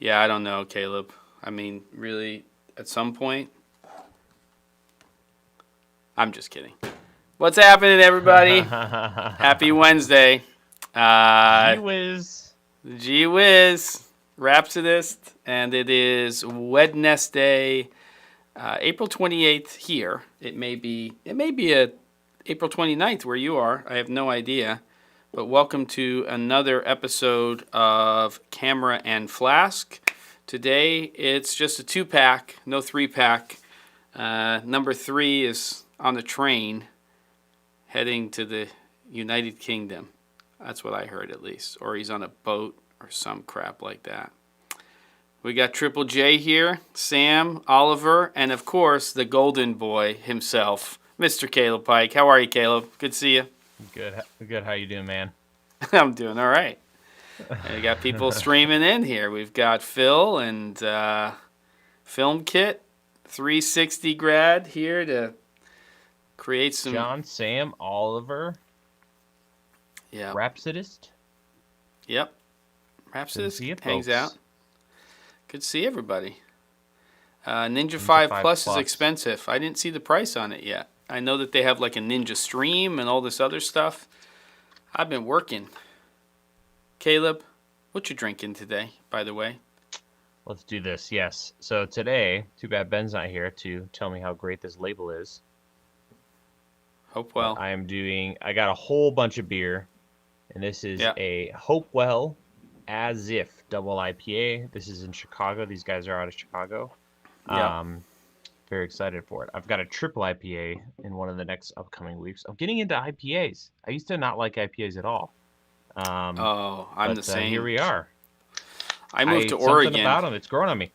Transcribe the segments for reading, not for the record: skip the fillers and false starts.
Yeah, I don't know, Caleb. I mean, really, at some point, I'm just kidding. What's happening, everybody? Happy Wednesday. Gee whiz. Gee whiz. Rhapsodist. And it is Wednesday, April 28th here. It may be a April 29th where you are. I have no idea. But welcome to another episode of Camera and Flask. Today, it's just a 2-pack, no 3-pack. Number 3 is on the train heading to the United Kingdom. That's what I heard, at least. Or he's on a boat or some crap like that. We got Triple J here, Sam, Oliver, and of course, the golden boy himself, Mr. Caleb Pike. How are you, Caleb? Good to see you. Good. How you doing, man? I'm doing all right. And we got people streaming in here. We've got Phil and Film Kit, 360 grad here to create some. John, Sam, Oliver. Yeah. Rhapsodist. Yep. Rhapsodist hangs folks. out. Good to see everybody. Ninja 5 Plus is expensive. I didn't see the price on it yet. I know that they have like a Ninja Stream and all this other stuff. I've been working. Caleb, what you drinking today, by the way? Let's do this, yes. So today, too bad Ben's not here to tell me how great this label is. Hopewell. I got a whole bunch of beer, and this is a Hopewell As If double IPA. This is in Chicago. These guys are out of Chicago. Yeah. Very excited for it. I've got a triple IPA in one of the next upcoming weeks. I'm getting into IPAs. I used to not like IPAs at all. I'm the same. Here we are. I moved to Oregon. Something about them. It's growing on me.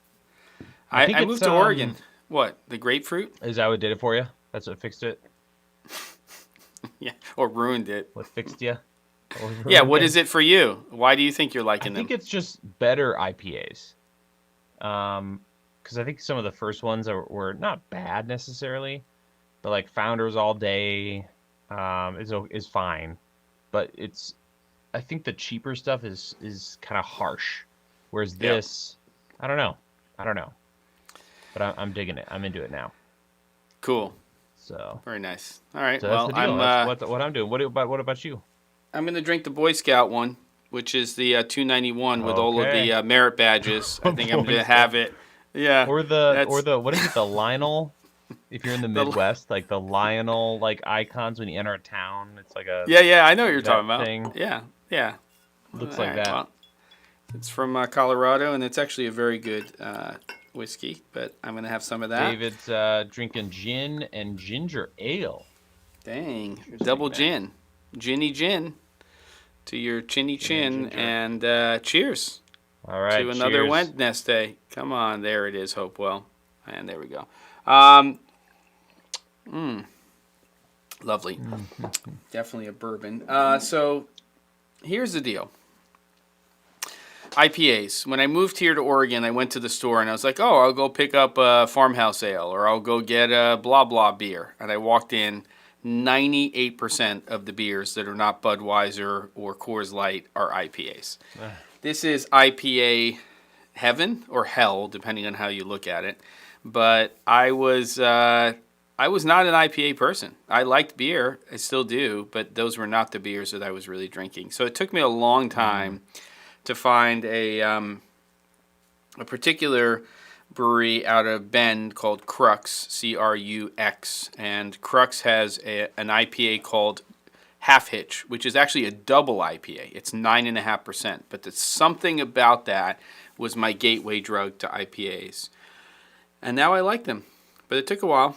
I moved to Oregon. What? The grapefruit? Is that what did it for you? That's what fixed it? Yeah, or ruined it. What fixed you? Yeah, what is it for you? Why do you think you're liking them? I think it's just better IPAs. Because I think some of the first ones were not bad necessarily, but like Founders All Day is fine, but I think the cheaper stuff is kind of harsh, whereas this, I don't know, but I'm digging it. I'm into it now. Cool. So very nice. All right. So well, that's the deal. That's what I'm doing. What about you? I'm gonna drink the Boy Scout one, which is the 291 with all of the merit badges. I think I'm gonna have it. Yeah. Or the what is it? The Lionel. If you're in the Midwest, like the Lionel icons when you enter a town, it's like a yeah. I know what you're talking about. Thing. Yeah. Looks like that. Well, it's from Colorado, and it's actually a very good whiskey. But I'm gonna have some of that. David's drinking gin and ginger ale. Dang, double gin, ginny gin, to your chinny chin, and cheers. All right, to another cheers. Wednesday. Come on, there it is, Hopewell. And there we go. Lovely. Definitely a bourbon. So here's the deal. IPAs. When I moved here to Oregon, I went to the store and I was like, oh, I'll go pick up a farmhouse ale or I'll go get a blah blah beer. And I walked in, 98% of the beers that are not Budweiser or Coors Light are IPAs. This is IPA heaven or hell, depending on how you look at it. But I was not an IPA person. I liked beer, I still do, but those were not the beers that I was really drinking. So it took me a long time to find a particular brewery out of Bend called Crux, Crux, and Crux has an IPA called Half Hitch, which is actually a double IPA. It's 9.5%, but there's something about that was my gateway drug to IPAs. And now I like them, but it took a while.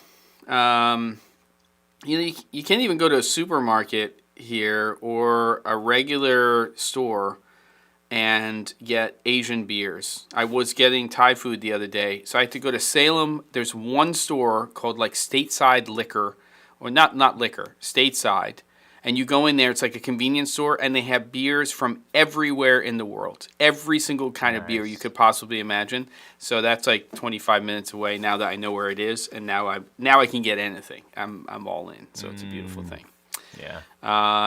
You can't even go to a supermarket here or a regular store and get Asian beers. I was getting Thai food the other day, so I had to go to Salem. There's one store called like Stateside Liquor, or not liquor, Stateside. And you go in there, it's like a convenience store, and they have beers from everywhere in the world. Every single kind of beer you could possibly imagine. So that's like 25 minutes away now that I know where it is, and now I can get anything. I'm all in, so it's a beautiful thing. Yeah.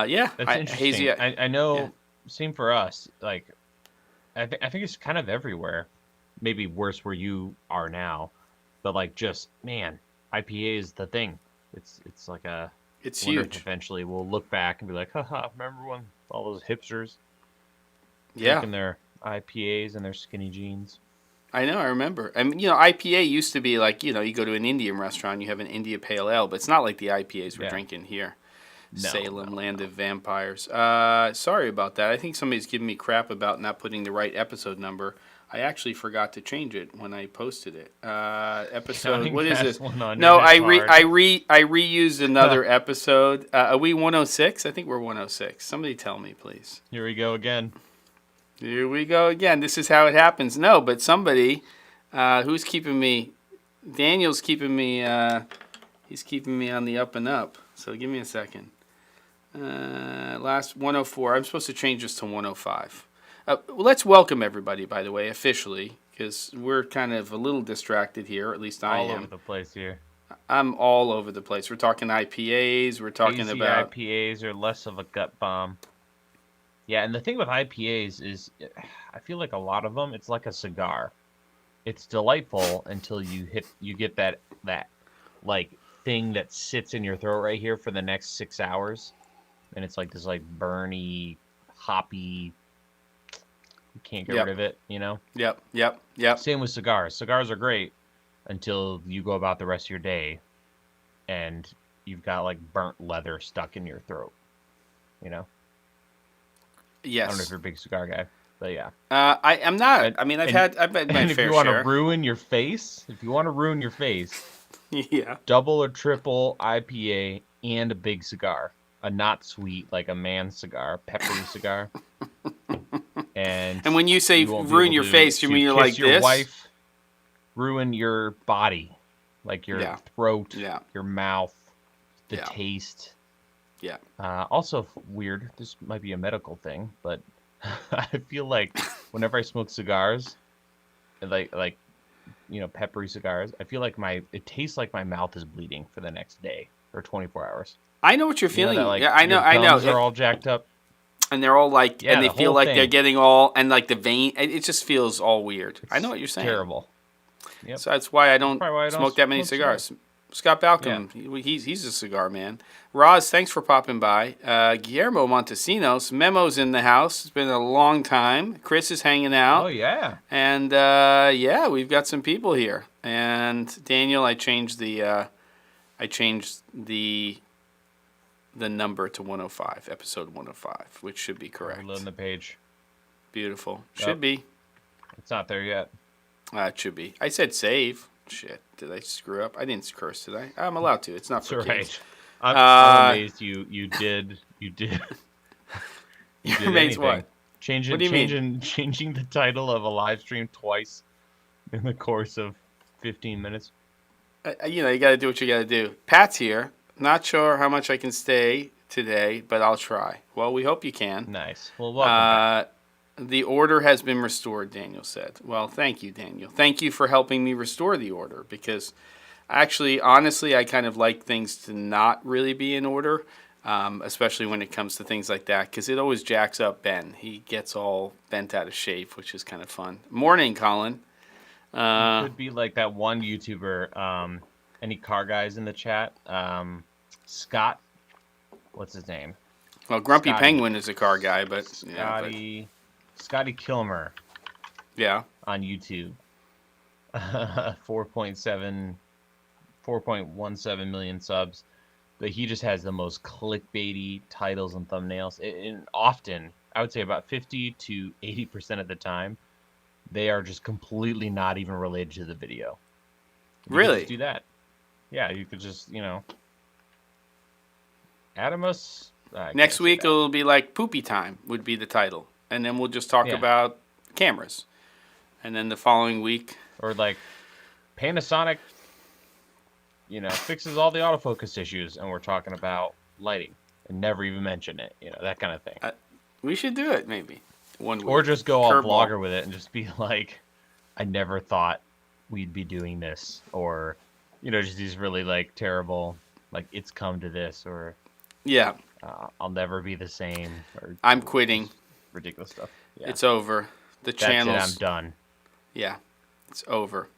Yeah. That's interesting. Hazy, I know, same for us. Like, I think it's kind of everywhere. maybe worse where you are now, but like just man, IPA is the thing. It's like a. It's I wonder if huge. eventually we'll look back and be like, haha, remember when all those hipsters Yeah. drinking their IPAs and their skinny jeans? I know, I remember. I mean, IPA used to be like, you go to an Indian restaurant, you have an India Pale Ale, but it's not like the IPAs we're Yeah. drinking here. No, Salem, no, land no. of vampires. Sorry about that. I think somebody's giving me crap about not putting the right episode number. I actually forgot to change it when I posted it. Episode, Counting what is past this? 100 No, is hard. I reused another episode. Are we 106? I think we're 106. Somebody tell me, please. Here we go again. Here we go again. This is how it happens. No, but somebody who's keeping me. Daniel's keeping me. He's keeping me on the up and up. So give me a second. Last 104. I'm supposed to change this to 105. Let's welcome everybody, by the way, officially, because we're kind of a little distracted here. Or at least I All am. over the place here. I'm all over the place. We're talking IPAs. We're talking Hazy about IPAs are less of a gut bomb. Yeah, and the thing with IPAs is, I feel like a lot of them, it's like a cigar. It's delightful until you get that like thing that sits in your throat right here for the next 6 hours, and it's like this like burny, hoppy. You can't get rid of it, Yep. Same with cigars. Cigars are great until you go about the rest of your day, and you've got like burnt leather stuck in your throat. Yes. I don't know if you're a big cigar guy, but yeah. I am not. And, I mean, I've and, had my and if fair you want share. to ruin your face, Yeah. double or triple IPA and a big cigar, a not sweet like a man's cigar, peppery cigar. And when you say you won't be ruin able your to- face, you to mean you're kiss like your this? wife, ruin your body, like your Yeah. throat, Yeah. your mouth, the Yeah. taste. Yeah. Also weird. This might be a medical thing, but I feel like whenever I smoke cigars, like peppery cigars, I feel like it tastes like my mouth is bleeding for the next day or 24 hours. I know what you're feeling. That, like, Yeah, I know. your I know. gums are all jacked up. And they're all like, Yeah, and they the feel whole like thing. they're getting all, and like the vein, it just feels all weird. I know what you're saying. Terrible. Yep. So that's why I don't probably why I don't smoke that many smoke cigars. cigars. Scott Balcom, he's a cigar man. Roz, thanks for popping by. Guillermo Montesinos, Memo's in the house. It's been a long time. Chris is hanging out. Oh yeah. And we've got some people here. And Daniel, I changed the number to 105, episode 105, which should be correct. Reloading the page. Beautiful. Yep. Should be. It's not there yet. It should be. I said save. Shit. Did I screw up? I didn't curse, did I? I'm allowed to. It's not for That's all kids. right. I'm amazed you did. You You're did amazed anything. what? Changing What do you mean? changing the title of a live stream twice in the course of 15 minutes. You got to do what you got to do. Pat's here. Not sure how much I can stay today, but I'll try. Well, we hope you can. Nice. Well, welcome back. The order has been restored, Daniel said. Well, thank you, Daniel. Thank you for helping me restore the order, because actually, honestly, I kind of like things to not really be in order, especially when it comes to things like that, because it always jacks up Ben. He gets all bent out of shape, which is kind of fun. Morning, Colin. Could be like that one YouTuber. Any car guys in the chat? Scott. What's his name? Well, Grumpy Scotty. Penguin is a car guy, but Scotty Kilmer yeah. on YouTube. 4.17 million subs. But he just has the most clickbaity titles and thumbnails. And often, I would say about 50 to 80% of the time, they are just completely not even related to the video. You Really? could just do that. Yeah, you could just, Adamus. Next week it'll be like Poopy Time would be the title. And then we'll just talk about cameras. And then the following week. Or like Panasonic, fixes all the autofocus issues, and we're talking about lighting and never even mention it. That kind of thing. We should do it maybe. One week. Or just go all Curveball. blogger with it and just be like, I never thought we'd be doing this. Or, just these really like terrible, like it's come to this, or Yeah. I'll never be the same. Or I'm quitting. ridiculous stuff. Yeah. It's over. The That's channels. it. I'm done. Yeah. It's over.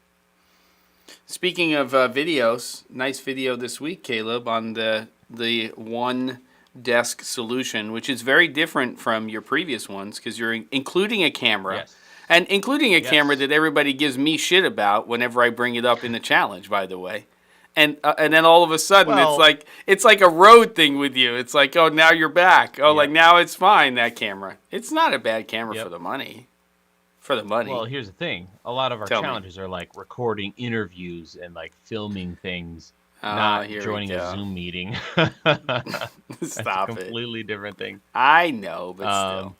Speaking of videos, nice video this week, Caleb, on the one desk solution, which is very different from your previous ones because you're including a camera. Yes. And including a camera Yes. that everybody gives me shit about whenever I bring it up in the challenge, by the way. And then all of a sudden Well- it's like a road thing with you. It's like, oh, now you're back. Oh, Yep. like now it's fine, that camera. It's not a bad camera Yep. for the money. For the money. Well, here's the thing. A lot of our Tell me. challenges are like recording interviews and like filming things, Oh, not here we joining a go. Zoom meeting. Stop a it. completely different thing. I know, but still.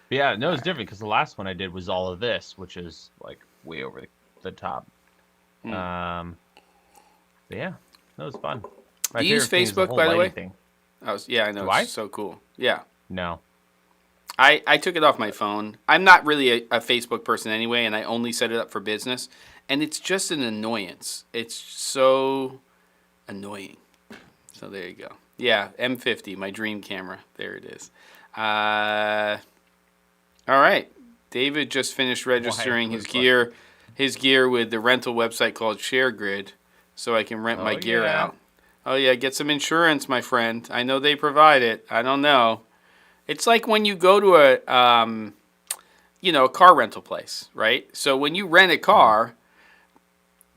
But yeah, no, it's different because the last one I did was all of this, which is like way over the top. Mm. But yeah, that was fun. My Do you use favorite thing is Facebook, whole by the way? lighting thing. I know. Do I? It's so cool. Yeah. No. I took it off my phone. I'm not really a Facebook person anyway, and I only set it up for business. And it's just an annoyance. It's so annoying. So there you go. Yeah, M50, my dream camera. There it is. All right. David just finished registering his gear with the rental website called ShareGrid, so I can rent my gear out. Oh yeah, get some insurance, my friend. I know they provide it. I don't know. It's like when you go to a car rental place, right? So when you rent a car,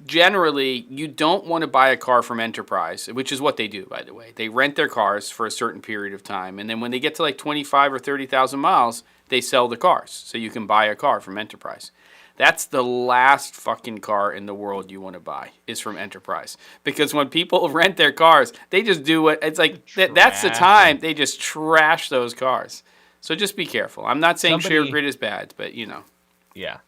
generally you don't want to buy a car from Enterprise, which is what they do, by the way. They rent their cars for a certain period of time, and then when they get to like 25 or 30,000 miles, they sell the cars. So you can buy a car from Enterprise. That's the last fucking car in the world you want to buy is from Enterprise. Because when people rent their cars, they just do what it's like. That's the time they just trash those cars. So just be careful. I'm not saying ShareGrid is bad, but Yeah.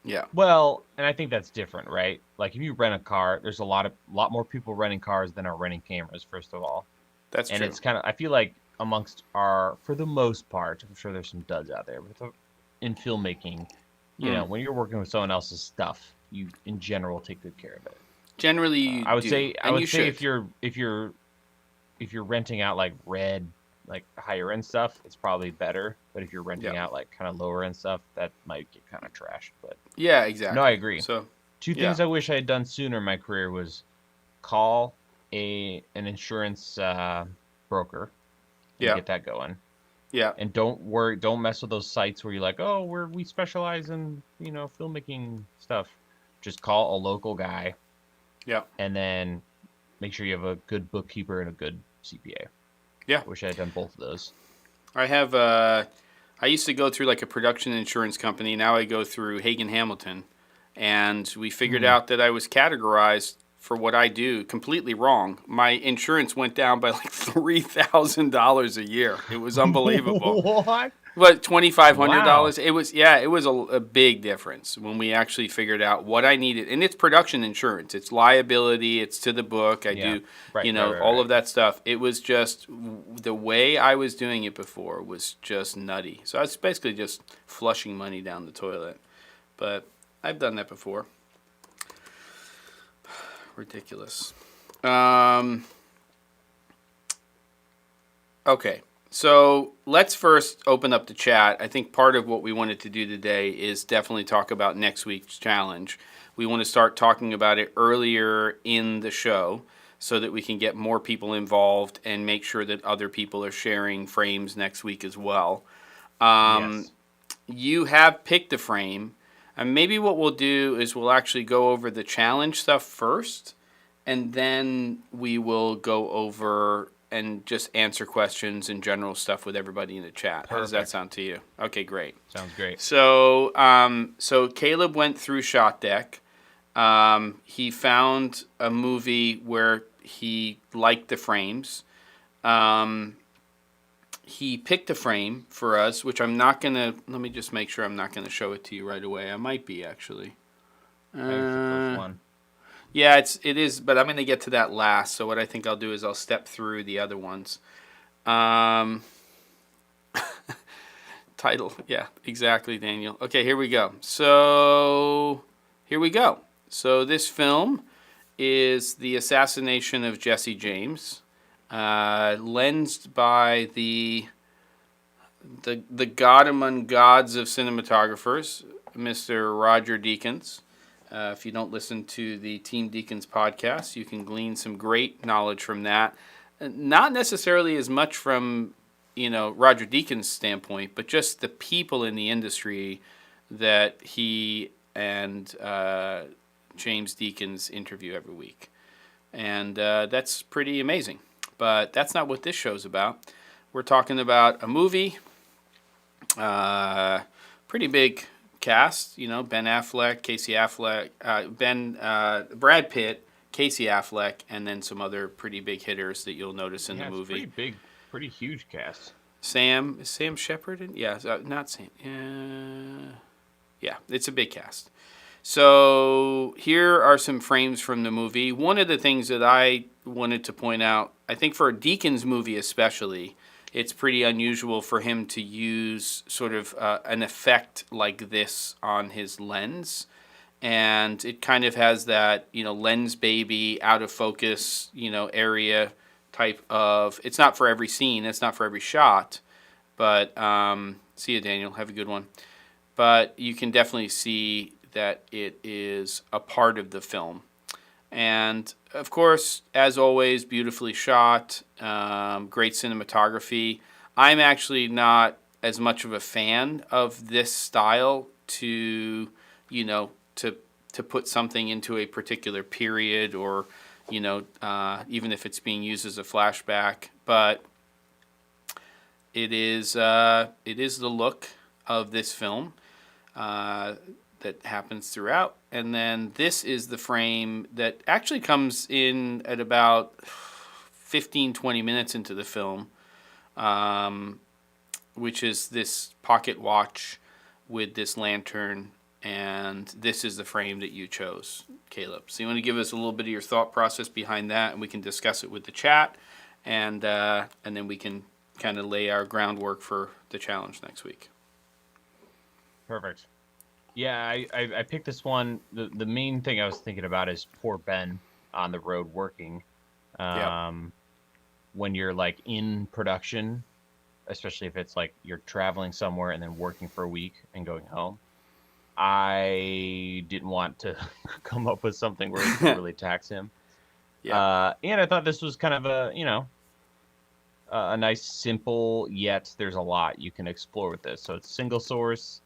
Yeah. Well, and I think that's different, right? Like if you rent a car, there's a lot more people renting cars than are renting cameras, first of all. That's true. And it's kind of, I feel like amongst for the most part, I'm sure there's some duds out there, but in filmmaking, you know, when you're working with someone else's stuff, you in general take good care of it. Generally, you I would do. say And you should. if you're renting out like higher end stuff, it's probably better. But if you're renting out like kind of lower end stuff, that might get kind of trashed. But yeah, exactly. no, I agree. So two things I wish I had done sooner in my career was call an insurance broker and get that going. Yeah. And don't mess with those sites where you're like, oh, we specialize in, filmmaking stuff. Just call a local guy. Yeah. And then make sure you have a good bookkeeper and a good CPA. Yeah. I wish I had done both of those. I have I used to go through like a production insurance company. Now I go through Hagen Hamilton. And we figured out that I was categorized for what I do completely wrong. My insurance went down by like $3,000 a year. It was unbelievable. What? But $2,500. Wow. It was a big difference when we actually figured out what I needed. And it's production insurance. It's liability. It's to the book. I do, all of that stuff. It was just the way I was doing it before was just nutty. So I was basically just flushing money down the toilet. But I've done that before. Ridiculous. Okay, so let's first open up the chat. I think part of what we wanted to do today is definitely talk about next week's challenge. We want to start talking about it earlier in the show so that we can get more people involved and make sure that other people are sharing frames next week as well. Yes. You have picked a frame. And maybe what we'll do is we'll actually go over the challenge stuff first, and then we will go over and just answer questions and general stuff with everybody in the chat. How does that sound to you? Okay, great. Sounds great. So, so Caleb went through Shot Deck. He found a movie where he liked the frames. He picked a frame for us, which I'm not going to... Let me just make sure I'm not going to show it to you right away. I might be, actually. That's the first one. Yeah, it is, but I'm going to get to that last. So what I think I'll do is I'll step through the other ones. Title. Yeah, exactly, Daniel. Okay, here we go. So here we go. So this film is The Assassination of Jesse James. Lensed by the god among gods of cinematographers, Mr. Roger Deakins. If you don't listen to the Team Deacons podcast, you can glean some great knowledge from that. Not necessarily as much from, Roger Deakins' standpoint, but just the people in the industry that he and James Deakins interview every week. And that's pretty amazing. But that's not what this show's about. We're talking about a movie, pretty big cast, Ben Affleck, Casey Affleck, Brad Pitt, Casey Affleck, and then some other pretty big hitters that you'll notice in the movie. Pretty big, pretty huge cast. Sam Shepard? Yeah, not Sam. Yeah, it's a big cast. So here are some frames from the movie. One of the things that I wanted to point out, I think for a Deakins movie especially, it's pretty unusual for him to use sort of an effect like this on his lens. And it kind of has that, lens baby, out of focus, area type of, it's not for every scene, it's not for every shot. But, see you, Daniel, have a good one. But you can definitely see that it is a part of the film. And, of course, as always, beautifully shot, great cinematography. I'm actually not as much of a fan of this style to put something into a particular period or, even if it's being used as a flashback. But it is the look of this film. That happens throughout. And then this is the frame that actually comes in at about 15-20 minutes into the film, which is this pocket watch with this lantern, and this is the frame that you chose, Caleb. So you want to give us a little bit of your thought process behind that, and we can discuss it with the chat, and then we can kind of lay our groundwork for the challenge next week. Perfect. Yeah, I picked this one. The main thing I was thinking about is poor Ben on the road working. When you're like in production, especially if it's like you're traveling somewhere and then working for a week and going home. I didn't want to come up with something where it could really tax him. And I thought this was kind of a nice, simple, yet there's a lot you can explore with this. So it's single source.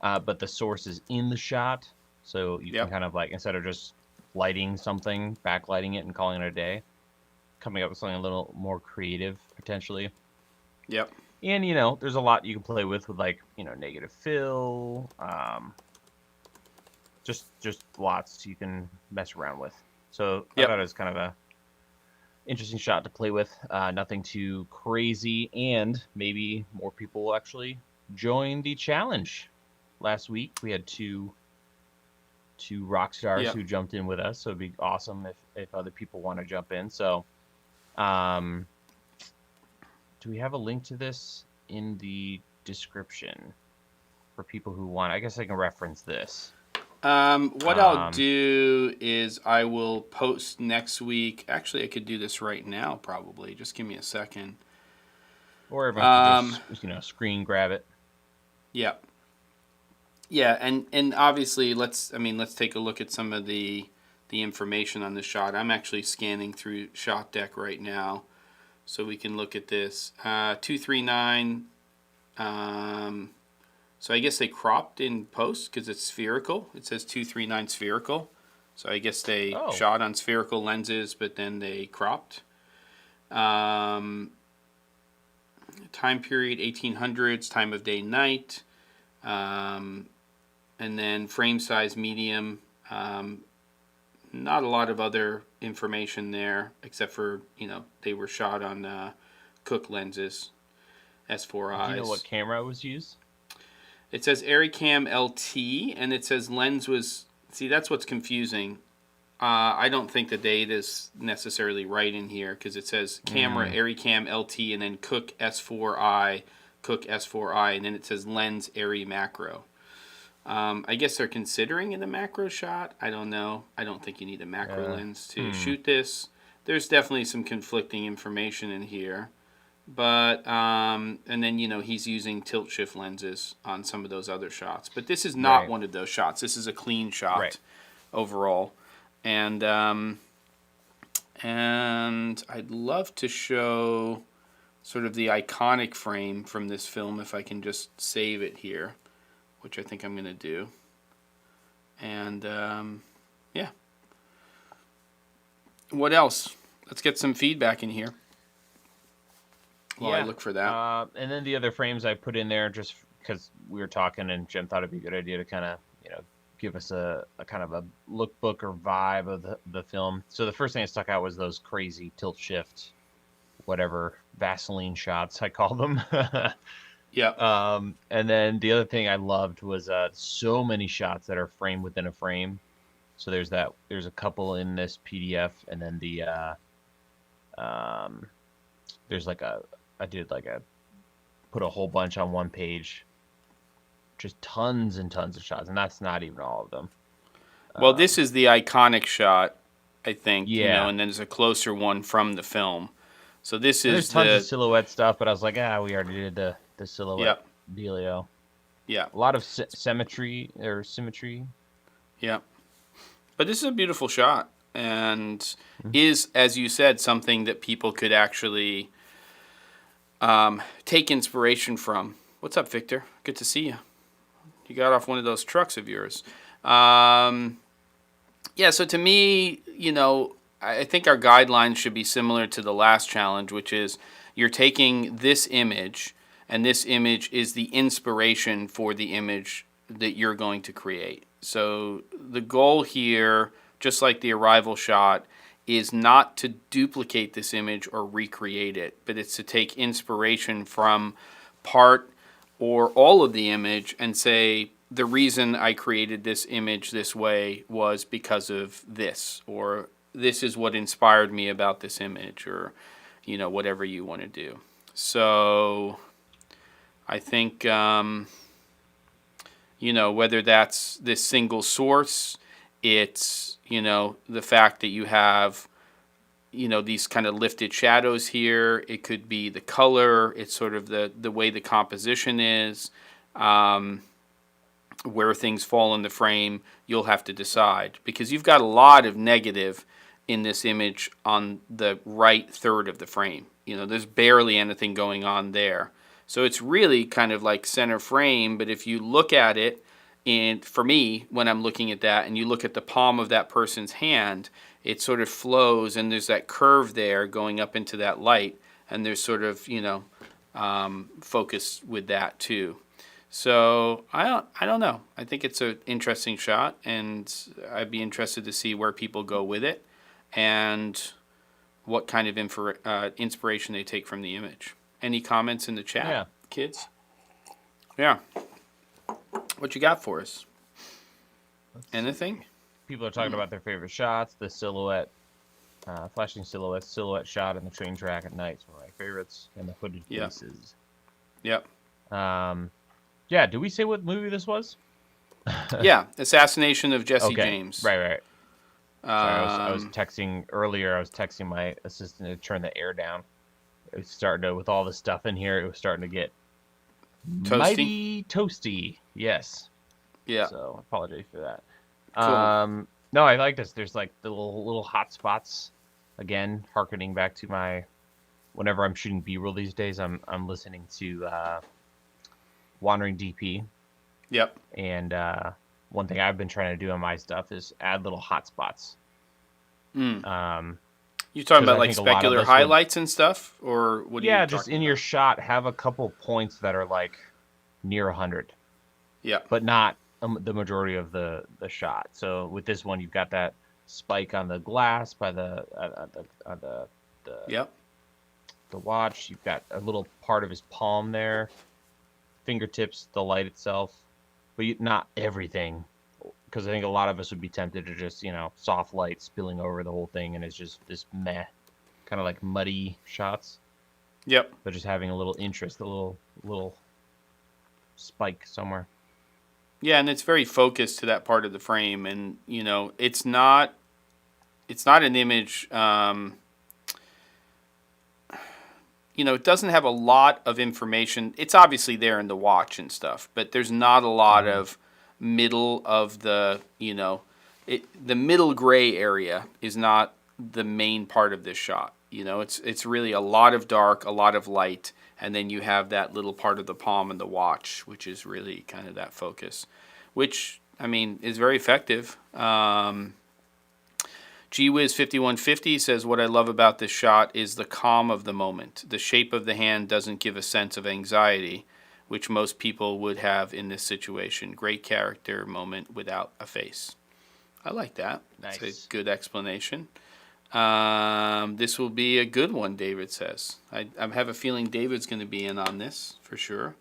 But the source is in the shot, so you can kind of like, instead of just lighting something, backlighting it and calling it a day, coming up with something a little more creative, potentially. Yep. And, there's a lot you can play with like, negative fill, just lots you can mess around with. So I thought it was kind of a interesting shot to play with, nothing too crazy, and maybe more people will actually join the challenge. Last week we had two rock stars who jumped in with us, so it'd be awesome if other people want to jump in. So, do we have a link to this in the description for people who want? I guess I can reference this. What I'll do is I will post next week. Actually, I could do this right now, probably. Just give me a second. Or everyone can just screen grab it. Yeah. Yeah, and obviously let's take a look at some of the information on the shot. I'm actually scanning through Shot Deck right now, so we can look at this. 239. So I guess they cropped in post because it's spherical. It says 239 spherical. So I guess they shot on spherical lenses, but then they cropped. Time period 1800s, time of day, night. And then frame size medium, not a lot of other information there, except for, they were shot on Cook lenses, S4Is. Do you know what camera was used? It says ARRICAM LT, and it says lens was, see, that's what's confusing. I don't think the date is necessarily right in here, because it says camera ARRICAM LT, and then Cook S4I, and then it says lens ARRI macro. I guess they're considering it a macro shot. I don't know. I don't think you need a macro lens to shoot this. There's definitely some conflicting information in here. But, and then, he's using tilt shift lenses on some of those other shots. But this is not one of those shots. This is a clean shot. overall. And I'd love to show sort of the iconic frame from this film if I can just save it here, which I think I'm going to do. And yeah. What else? Let's get some feedback in here while I look for that. And then the other frames I put in there just because we were talking and Jim thought it'd be a good idea to kind of, give us a kind of a lookbook or vibe of the film. So the first thing that stuck out was those crazy tilt shift, whatever, Vaseline shots, I call them. Yeah. And then the other thing I loved was so many shots that are frame within a frame. So there's a couple in this PDF, and then there's put a whole bunch on one page. Just tons and tons of shots, and that's not even all of them. Well, this is the iconic shot, I think. Yeah. And then there's a closer one from the film. So this is there's tons of silhouette stuff, but I was like, we already did the silhouette dealio. Yeah. A lot of symmetry. Yeah. But this is a beautiful shot, and is, as you said, something that people could actually take inspiration from. What's up, Victor? Good to see you. You got off one of those trucks of yours. Yeah, so to me, I think our guidelines should be similar to the last challenge, which is you're taking this image, and this image is the inspiration for the image that you're going to create. So the goal here, just like the arrival shot, is not to duplicate this image or recreate it, but it's to take inspiration from part or all of the image and say, the reason I created this image this way was because of this, or this is what inspired me about this image, or, whatever you want to do. So I think, whether that's this single source, it's, the fact that you have, these kind of lifted shadows here. It could be the color. It's sort of the way the composition is. Where things fall in the frame, you'll have to decide. Because you've got a lot of negative in this image on the right third of the frame. There's barely anything going on there. So it's really kind of like center frame, but if you look at it, and for me, when I'm looking at that, and you look at the palm of that person's hand, it sort of flows, and there's that curve there going up into that light, and there's sort of, focus with that too. So I don't know. I think it's an interesting shot, and I'd be interested to see where people go with it, and what kind of inspiration they take from the image. Any comments in the chat, kids? Yeah. What you got for us? Anything? People are talking about their favorite shots. The silhouette, flashing silhouette shot in the train track at night is one of my favorites, and the hooded faces. Yep. Yeah. Did we say what movie this was? Yeah, Assassination of Jesse James. Right. Sorry, I was texting earlier. I was texting my assistant to turn the air down. It was starting to, with all the stuff in here, it was starting to get mighty toasty. Yes. Yeah. So I apologize for that. Cool. No, I like this. There's like the little hot spots. Again, harkening back to my, whenever I'm shooting B-roll these days, I'm listening to Wandering DP. Yep. And one thing I've been trying to do on my stuff is add little hot spots. You talking about like specular highlights and stuff, or what? Yeah, just in your shot, have a couple points that are like near 100. Yeah. But not the majority of the shot. So with this one, you've got that spike on the glass by the watch. You've got a little part of his palm there, fingertips, the light itself, but not everything. Because I think a lot of us would be tempted to just, soft light spilling over the whole thing, and it's just this meh, kind of like muddy shots. Yep. But just having a little interest, a little spike somewhere. Yeah, and it's very focused to that part of the frame, and it's not an image. It doesn't have a lot of information. It's obviously there in the watch and stuff, but there's not a lot of middle of the, the middle gray area is not the main part of this shot. You know, it's really a lot of dark, a lot of light, and then you have that little part of the palm and the watch, which is really kind of that focus, which, I mean, is very effective. GWiz5150 says, what I love about this shot is the calm of the moment. The shape of the hand doesn't give a sense of anxiety, which most people would have in this situation. Great character moment without a face. I like that. Nice. That's a good explanation. This will be a good one, David says. I have a feeling David's going to be in on this for sure.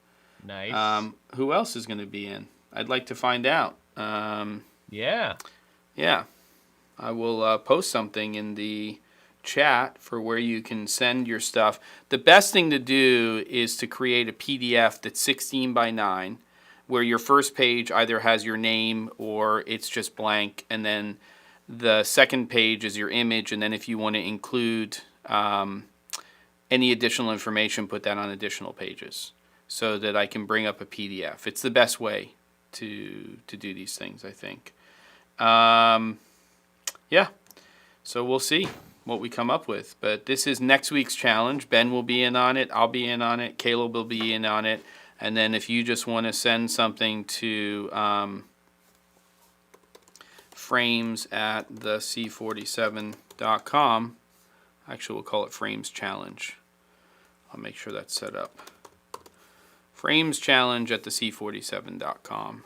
Nice. Who else is going to be in? I'd like to find out. Yeah. Yeah. I will post something in the chat for where you can send your stuff. The best thing to do is to create a PDF that's 16 by 9, where your first page either has your name or it's just blank, and then the second page is your image, and then if you want to include any additional information, put that on additional pages so that I can bring up a PDF. It's the best way to do these things, I think. Yeah, so we'll see what we come up with. But this is next week's challenge. Ben will be in on it. I'll be in on it. Caleb will be in on it. And then if you just want to send something to frames at the c47.com, actually we'll call it Frames Challenge. I'll make sure that's set up. Frames Challenge at the c47.com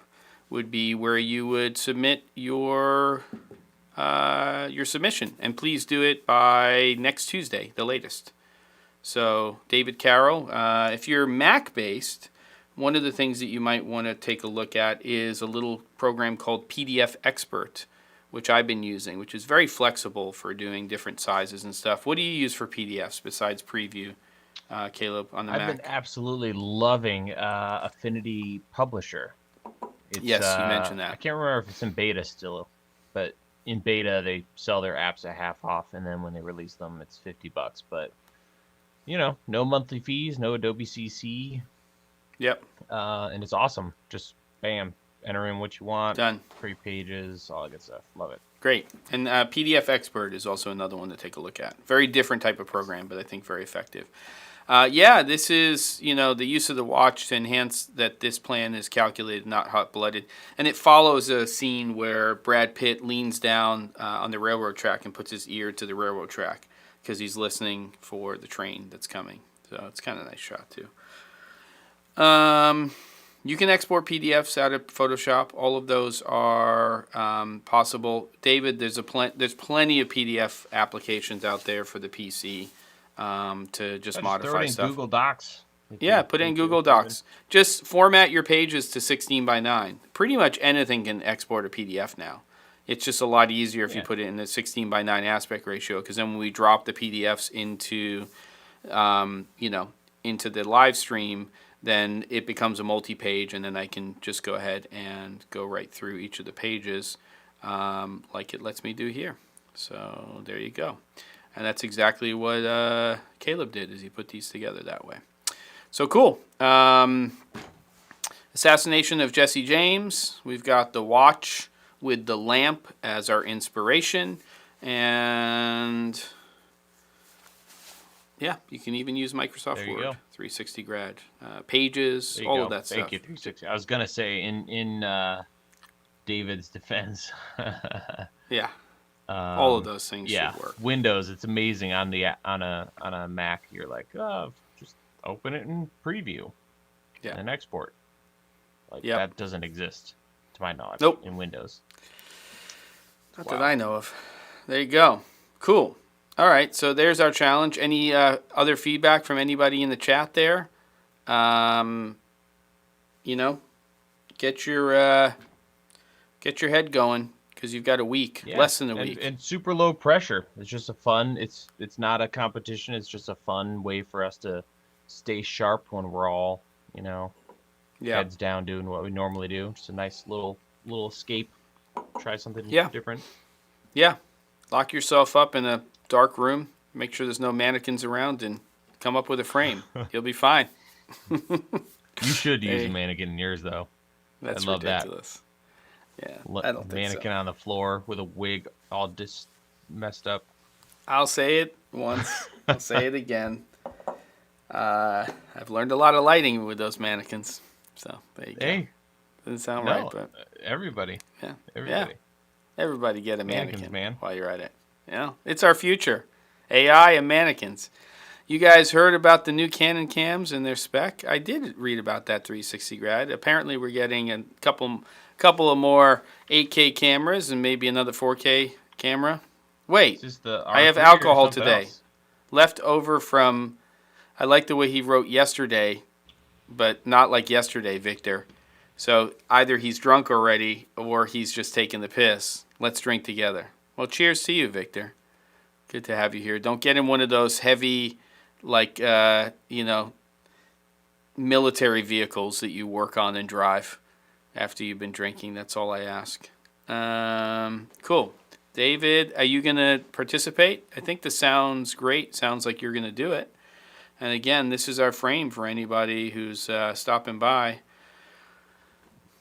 would be where you would submit your submission, and please do it by next Tuesday, the latest. So, David Carroll, if you're Mac-based, one of the things that you might want to take a look at is a little program called PDF Expert, which I've been using, which is very flexible for doing different sizes and stuff. What do you use for PDFs besides Preview, Caleb, on the Mac? I've been absolutely loving Affinity Publisher. Yes, you mentioned that. I can't remember if it's in beta still, but in beta they sell their apps at half off, and then when they release them it's $50. But you know, no monthly fees, no Adobe CC. Yep. And it's awesome. Just bam, enter in what you want. Done. 3 pages, all that good stuff. Love it. Great. And PDF Expert is also another one to take a look at. Very different type of program, but I think very effective. Yeah, this is, you know, the use of the watch to enhance that this plan is calculated, not hot-blooded. And it follows a scene where Brad Pitt leans down on the railroad track and puts his ear to the railroad track because he's listening for the train that's coming. So it's kind of a nice shot, too. You can export PDFs out of Photoshop. All of those are possible. David, there's plenty of PDF applications out there for the PC to just modify throw it in stuff. Google Docs. Yeah, put it in Google Docs. Just format your pages to 16 by 9. Pretty much anything can export a PDF now. It's just a lot easier if you put it in the 16 by 9 aspect ratio, because then when we drop the PDFs into, into the live stream, then it becomes a multi-page, and then I can just go ahead and go right through each of the pages like it lets me do here. So there you go. And that's exactly what Caleb did, is he put these together that way. So cool. Assassination of Jesse James. We've got the watch with the lamp as our inspiration. And yeah, you can even use Microsoft Word. Go. 360 grad. Pages, all of that stuff. Thank you, 360. I was going to say, in David's defense. Yeah. All of those things should work. Windows, it's amazing on a Mac. You're like, just open it in Preview and export. That doesn't exist, to my knowledge, in Windows. Not that I know of. There you go. Cool. All right, so there's our challenge. Any other feedback from anybody in the chat there? Get your head going, because you've got a week, less than a week. And super low pressure. It's just a fun, it's not a competition. It's just a fun way for us to stay sharp when we're all, heads down doing what we normally do. Just a nice little escape. Try something different. Yeah. Lock yourself up in a dark room. Make sure there's no mannequins around, and come up with a frame. You'll be fine. You should use a mannequin in yours, though. That's I love ridiculous. Yeah, I don't think Mannequin so. on the floor with a wig all messed up. I'll say it once. I'll say it again. I've learned a lot of lighting with those mannequins. So there you go. Hey, Doesn't sound right, no, but everybody, yeah, yeah. everybody. Everybody get a Mannequins, mannequin man. while you're at it. It's our future. AI and mannequins. You guys heard about the new Canon cams and their spec? I did read about that 360 grad. Apparently, we're getting a couple of more 8K cameras and maybe another 4K camera. Wait, Is this the I have R3 or alcohol something today. else? Left over from. I like the way he wrote yesterday, but not like yesterday, Victor. So either he's drunk already or he's just taking the piss. Let's drink together. Well, cheers to you, Victor. Good to have you here. Don't get in one of those heavy, like, military vehicles that you work on and drive after you've been drinking. That's all I ask. Cool. David, are you going to participate? I think this sounds great. Sounds like you're going to do it. And again, this is our frame for anybody who's stopping by.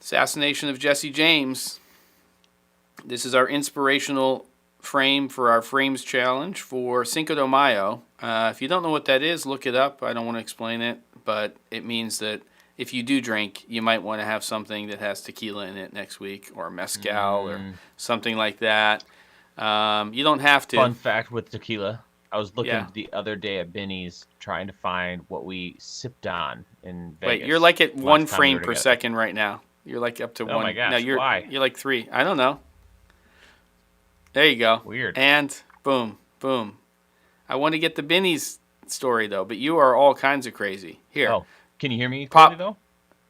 Assassination of Jesse James. This is our inspirational frame for our Frames Challenge for Cinco de Mayo. If you don't know what that is, look it up. I don't want to explain it, but it means that if you do drink, you might want to have something that has tequila in it next week, or mezcal, or something like that. You don't have to. Fun fact with tequila. I was looking Yeah. the other day at Benny's trying to find what we sipped on in Vegas. Wait, you're like at last one time we frame were per together. second right now. You're like up to Oh one. my gosh, No, you're why? You're like 3. I don't know. There you go. Weird. And boom, boom. I want to get the Benny's story though, but you are all kinds of crazy. Here. Oh, can you hear me Pop. clearly though?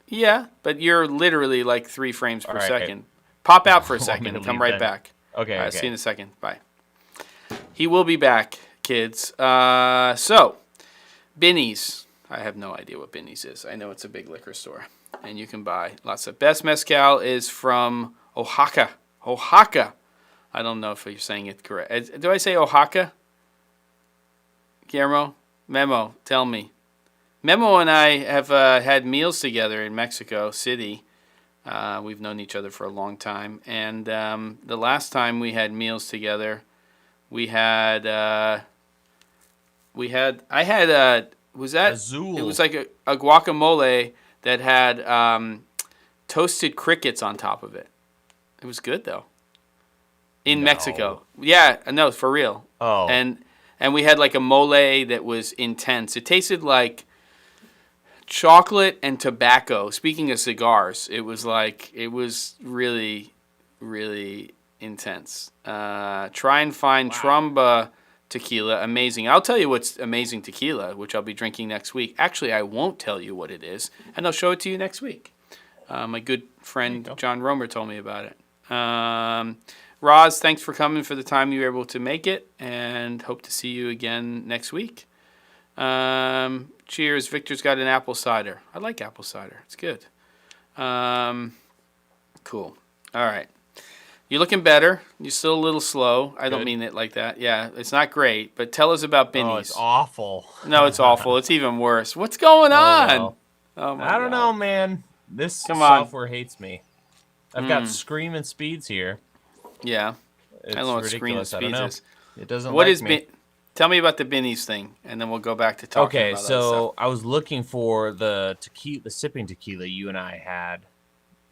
Yeah, but you're literally like 3 frames per All right. second. Pop out for a I'm second gonna and come leave right then. back. Okay, All right, okay. see you in a second. Bye. He will be back, kids. So, Benny's. I have no idea what Benny's is. I know it's a big liquor store, and you can buy lots of. Best mezcal is from Oaxaca. Oaxaca. I don't know if you're saying it correct. Do I say Oaxaca? Guillermo? Memo, tell me. Memo and I have had meals together in Mexico City. We've known each other for a long time. And the last time we had meals together, was that, Azul. it was like a guacamole that had toasted crickets on top of it. It was good, though. In No. Mexico. Yeah, no, for real. Oh. And we had like a mole that was intense. It tasted like chocolate and tobacco. Speaking of cigars, it was really, really intense. Try and find Trumba tequila. Amazing. I'll tell you what's amazing tequila, which I'll be drinking next week. Actually, I won't tell you what it is, and I'll show it to you next week. My good friend John Romer told me about it. Roz, thanks for coming for the time you were able to make it, and hope to see you again next week. Cheers. Victor's got an apple cider. I like apple cider. It's good. Cool. All right. You're looking better. You're still a little slow. I don't Good. mean it like that. Yeah, it's not great, but tell us about Benny's. Oh, it's awful. No, it's awful. It's even worse. What's going on? well. Oh my I don't God. know, man. This Come on. software hates me. I've got screaming speeds here. Yeah. It's I don't know what ridiculous. screen I don't speeds know. is. It doesn't What like is me. Tell me about the Benny's thing, and then we'll go back to talking Okay, about other so I was looking for the sipping tequila you and I had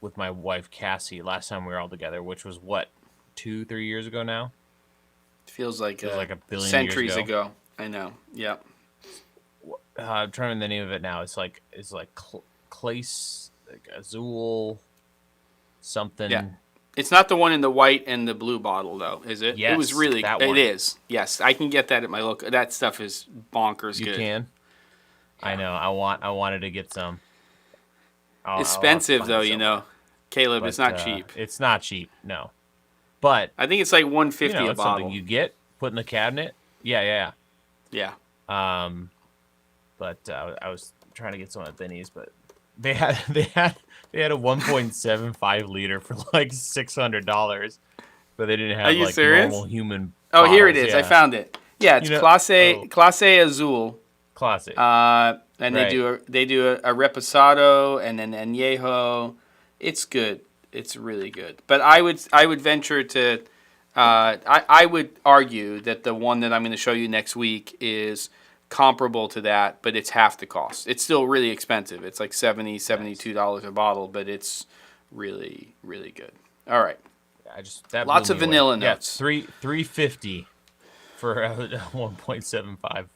with my wife Cassie last time we were all together, which was what, 2-3 years ago now? stuff. Feels like Feels like a billion centuries years ago. I know. Yeah. I'm trying to remember the name of it now. It's like Clace, like Azul, something. Yeah. It's not the one in the white and the blue bottle, though, is it? Yes, It was really. that It one. is. Yes, I can get that at my local. That stuff is bonkers You good. can. I know. I wanted to get some. I'll have to Expensive find though, it you somewhere. know. Caleb, it's But, not cheap. It's not cheap. No, but I think it's like $150 you know, a it's bottle. something you get, put in the cabinet. Yeah. Yeah. But I was trying to get some at Benny's, but they had a 1.75 liter for like $600, but they didn't have Are you like serious? normal human. Oh, here it bottles, is. yeah. I found it. Yeah, it's You know- Clase Azul. Classic. And Right. they do a reposado and an añejo. It's good. It's really good. But I would venture to I would argue that the one that I'm going to show you next week is comparable to that, but it's half the cost. It's still really expensive. It's like $72 a bottle, but it's really, really good. All right. That Lots blew of me away. vanilla Yeah, notes. $3.50 for a 1.75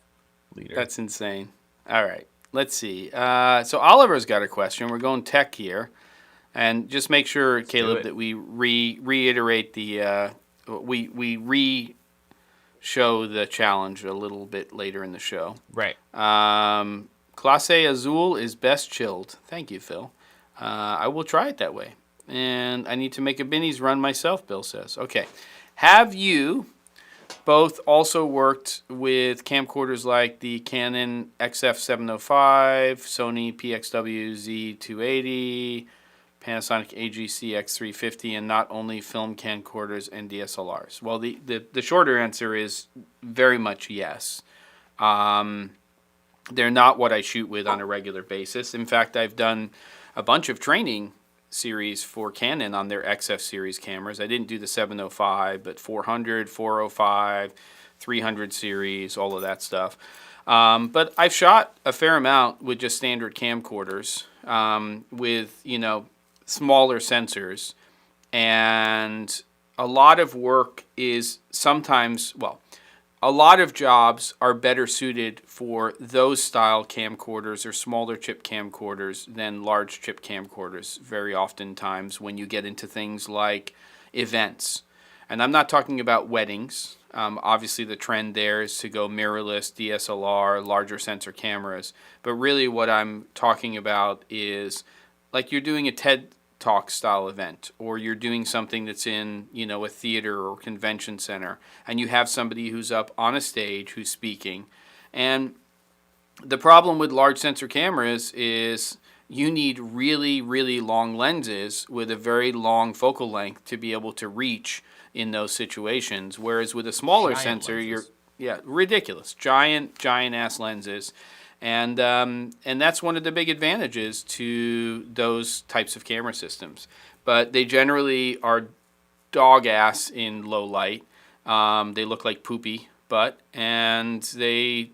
liter. That's insane. All right. Let's see. So Oliver's got a question. We're going tech here. And just make sure, Caleb, that we reiterate the we re-show the challenge a little bit later in the show. Right. Clase Azul is best chilled. Thank you, Phil. I will try it that way. And I need to make a Binny's run myself, Bill says. Okay. Have you both also worked with camcorders like the Canon XF705, Sony PXW Z280, Panasonic AGC X350, and not only film camcorders and DSLRs? Well, the shorter answer is very much yes. They're not what I shoot with on a regular basis. In fact, I've done a bunch of training series for Canon on their XF series cameras. I didn't do the 705, but 400, 405, 300 series, all of that stuff. But I've shot a fair amount with just standard camcorders with, smaller sensors. And a lot of work is sometimes, a lot of jobs are better suited for those style camcorders or smaller chip camcorders than large chip camcorders very oftentimes when you get into things like events. And I'm not talking about weddings. Obviously the trend there is to go mirrorless, DSLR, larger sensor cameras. But really what I'm talking about is like you're doing a TED Talk style event, or you're doing something that's in, a theater or convention center, and you have somebody who's up on a stage who's speaking. And the problem with large sensor cameras is you need really, really long lenses with a very long focal length to be able to reach in those situations. Whereas with a smaller sensor, ridiculous, giant ass lenses. And that's one of the big advantages to those types of camera systems. But they generally are dog ass in low light. They look like poopy butt, and they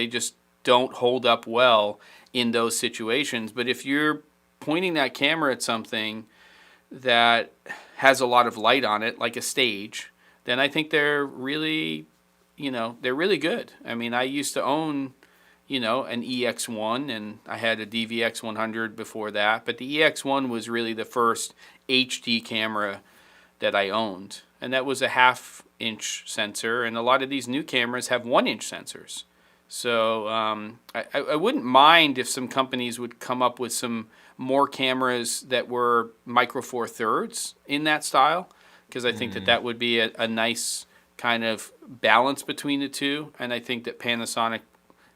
just don't hold up well in those situations. But if you're pointing that camera at something that has a lot of light on it, like a stage, then I think they're really good. I mean, I used to own an EX1, and I had a DVX 100 before that. But the EX1 was really the first HD camera that I owned. And that was a 1/2 inch sensor. And a lot of these new cameras have 1 inch sensors. So I wouldn't mind if some companies would come up with some more cameras that were micro four thirds in that style. Because I think that would be a nice kind of balance between the two. And I think that Panasonic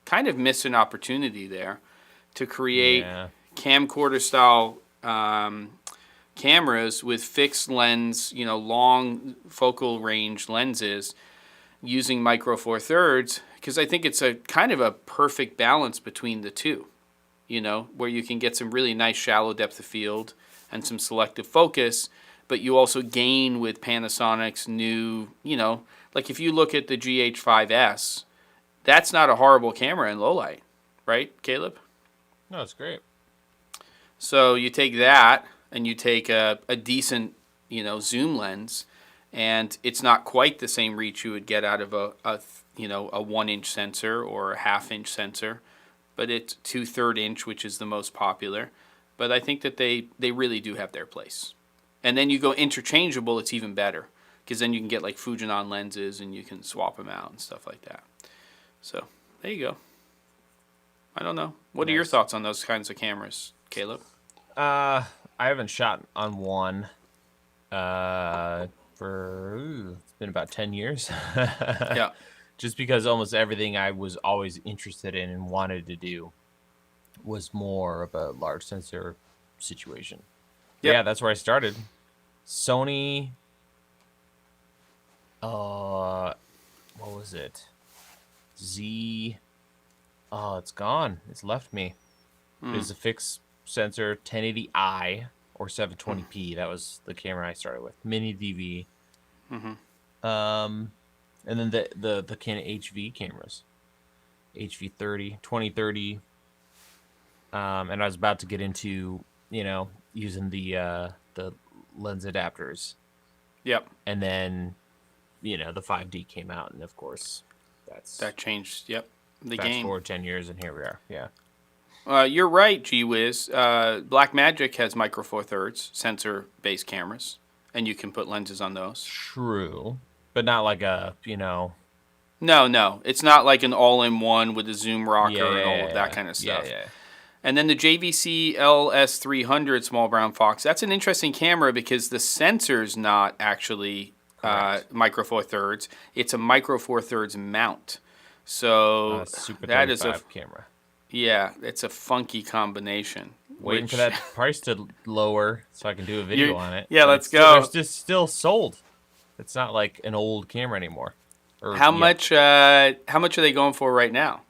kind of missed an opportunity there to create camcorder style cameras with fixed lens, long focal range lenses using micro four thirds, because I think it's a kind of a perfect balance between the two, where you can get some really nice shallow depth of field and some selective focus, but you also gain with Panasonic's new, like if you look at the GH5S, that's not a horrible camera in low light, right, Caleb? No, it's great. So you take that and you take a decent, zoom lens, and it's not quite the same reach you would get out of a 1 inch sensor or a 1/2 inch sensor, but it's 2/3 inch, which is the most popular. But I think that they really do have their place. And then you go interchangeable, it's even better, because then you can get like Fujinon lenses and you can swap them out and stuff like that. So there you go. I don't know. What are your thoughts on those kinds of cameras, Caleb? I haven't shot on one for it's been about 10 years. Yeah. Just because almost everything I was always interested in and wanted to do was more of a large sensor situation. Yep. Yeah, that's where I started. Sony. What was it? Oh, it's gone. It's left me. It's a fixed sensor 1080i or 720p. That was the camera I started with. Mini DV. Mm-hmm. And then the Canon HV cameras, HV30, 2030. And I was about to get into, using the lens adapters. Yep. And then, the 5D came out, and of course, that changed. Yep. The fast game. forward 10 years, and here we are. Yeah. You're right, G-Wiz. Blackmagic has micro four thirds sensor-based cameras, and you can put lenses on those. True, but not like a No, it's not like an all-in-one with a zoom rocker and all of that kind of stuff. Yeah. And then the JVC LS300 small brown fox. That's an interesting camera because the sensor's not actually micro four thirds. It's a micro four thirds mount. So Super that is a camera. Yeah, it's a funky combination. Waiting for that price to lower so I can do a video on it. Yeah, let's go. It's just still sold. It's not like an old camera anymore. How much are they going for right now?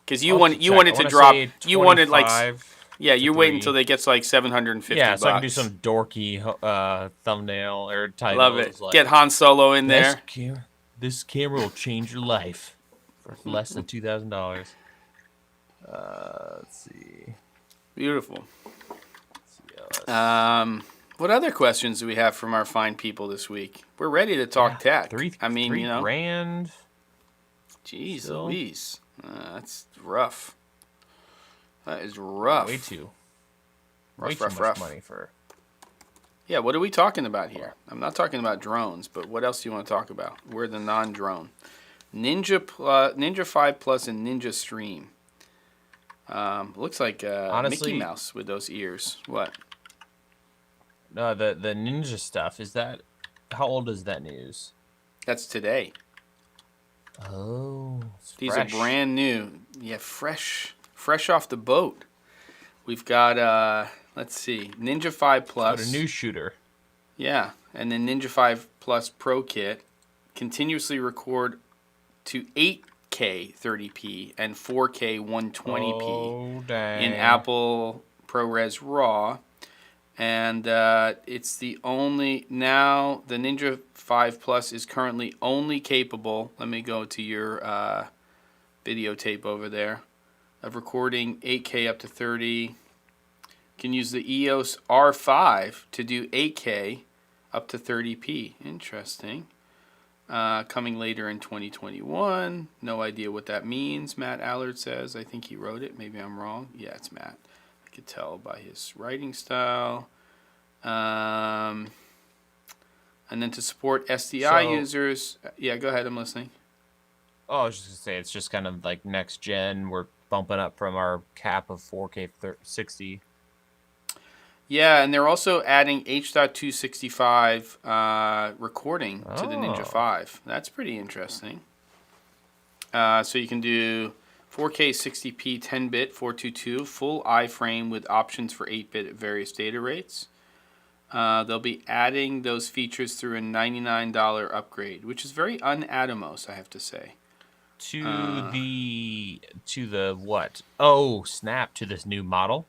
Because you wanted to drop. You wanted like you're waiting until they get to like $750. Yeah, so I can do some dorky thumbnail or title. Love it. Like, get Han Solo in there. This camera will change your life for less than $2,000. Let's see. Beautiful. What other questions do we have from our fine people this week? We're ready to talk tech. $3 grand. Jeez Louise. That's rough. That is rough. Way too Rough. much money for. Yeah, what are we talking about here? I'm not talking about drones, but what else do you want to talk about? We're the non-drone. Ninja 5 Plus and Ninja Stream. Looks like Honestly, Mickey Mouse with those ears. What? No, the Ninja stuff, is that... How old is that news? That's today. Oh, These are brand new. Yeah, fresh off the boat. We've got, let's see, Ninja 5 Plus. Got a new shooter. Yeah, and then Ninja 5 Plus Pro Kit. Continuously record to 8K 30p and 4K 120p in Apple ProRes RAW. And it's the only, now the Ninja 5 Plus is currently only capable, let me go to your videotape over there, of recording 8K up to 30. You can use the EOS R5 to do 8K up to 30p. Interesting. Coming later in 2021. No idea what that means, Matt Allard says. I think he wrote it. Maybe I'm wrong. Yeah, it's Matt. I could tell by his writing style. And then to support SDI users. Yeah, go ahead. I'm listening. Oh, I was just going to say, it's just kind of like next gen. We're bumping up from our cap of 4K 60. Yeah, and they're also adding H.265 recording to the Ninja 5. That's pretty interesting. So you can do 4K 60p 10-bit 422 full iframe with options for 8-bit at various data rates. They'll be adding those features through a $99 upgrade, which is very un-Atomos, I have to say. To the what? Oh, snap! To this new model.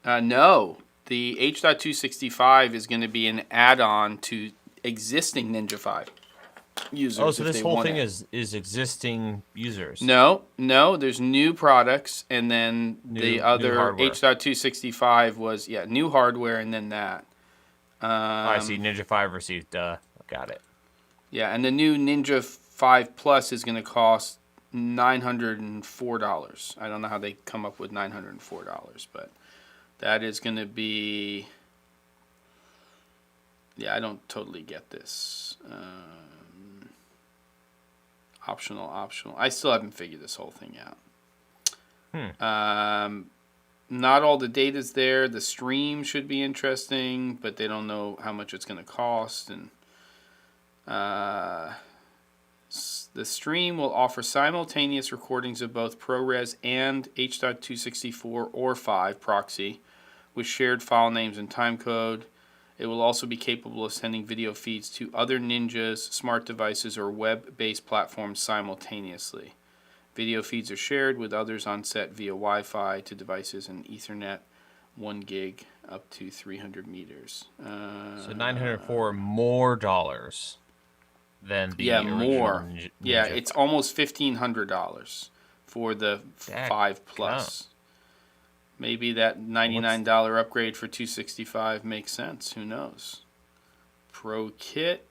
No, the H.265 is going to be an add-on to existing Ninja 5 users. Oh, so this whole thing is existing users. No, there's new products, and then the other H.265 was new hardware, and then that. I see. Ninja 5 received. Got it. Yeah, and the new Ninja 5 Plus is going to cost $904. I don't know how they come up with $904, but that is going to be... Yeah, I don't totally get this. Optional. I still haven't figured this whole thing out. Not all the data's there. The stream should be interesting, but they don't know how much it's going to cost. And the stream will offer simultaneous recordings of both ProRes and H.264 or 5 proxy with shared file names and timecode. It will also be capable of sending video feeds to other Ninjas, smart devices, or web-based platforms simultaneously. Video feeds are shared with others on set via Wi-Fi to devices and Ethernet 1 gig up to 300 meters. So 904 more dollars than the Yeah, original more. Ninja Yeah, it's 5. almost $1,500 for the 5 Plus. Maybe that $99 upgrade for 265 makes sense. Who knows? Pro kit.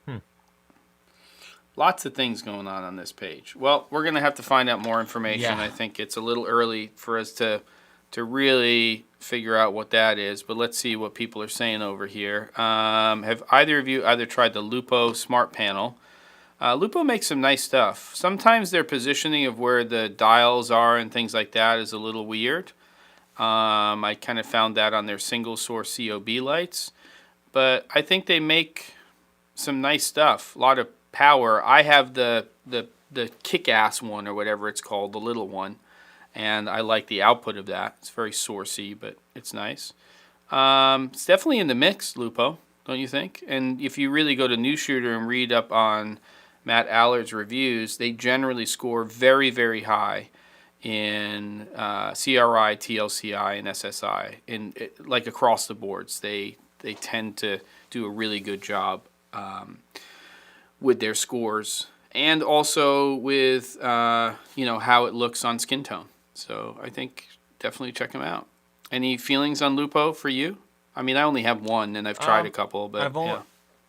Lots of things going on this page. Well, we're going to have to find out more information. Yeah. I think it's a little early for us to really figure out what that is, but let's see what people are saying over here. Have either of you either tried the Lupo Smart Panel? Lupo makes some nice stuff. Sometimes their positioning of where the dials are and things like that is a little weird. I kind of found that on their single source COB lights, but I think they make some nice stuff. A lot of power. I have the kick-ass one or whatever it's called, the little one, and I like the output of that. It's very sourcey, but it's nice. It's definitely in the mix, Lupo, don't you think? And if you really go to New Shooter and read up on Matt Allard's reviews, they generally score very, very high in CRI, TLCI, and SSI. Like across the boards, they tend to do a really good job with their scores, and also with how it looks on skin tone. So I think definitely check them out. Any feelings on Lupo for you? I mean, I only have one, and I've tried a couple, but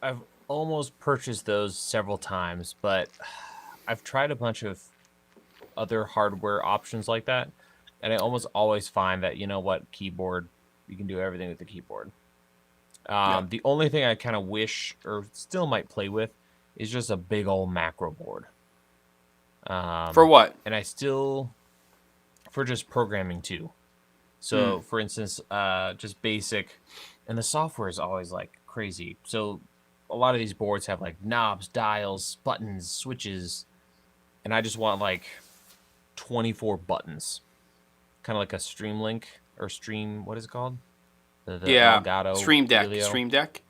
I've almost purchased those several times, but I've tried a bunch of other hardware options like that, and I almost always find that, keyboard, you can do everything with the keyboard. The only thing I kind of wish, or still might play with, is just a big old macro board. For what? And for just programming too. So, for instance, just basic, and the software is always like crazy. So, a lot of these boards have like knobs, dials, buttons, switches, and I just want like 24 buttons, kind of like a Stream Link or Stream. What is it called? The Elgato Stream Deck. Helio. Stream Deck.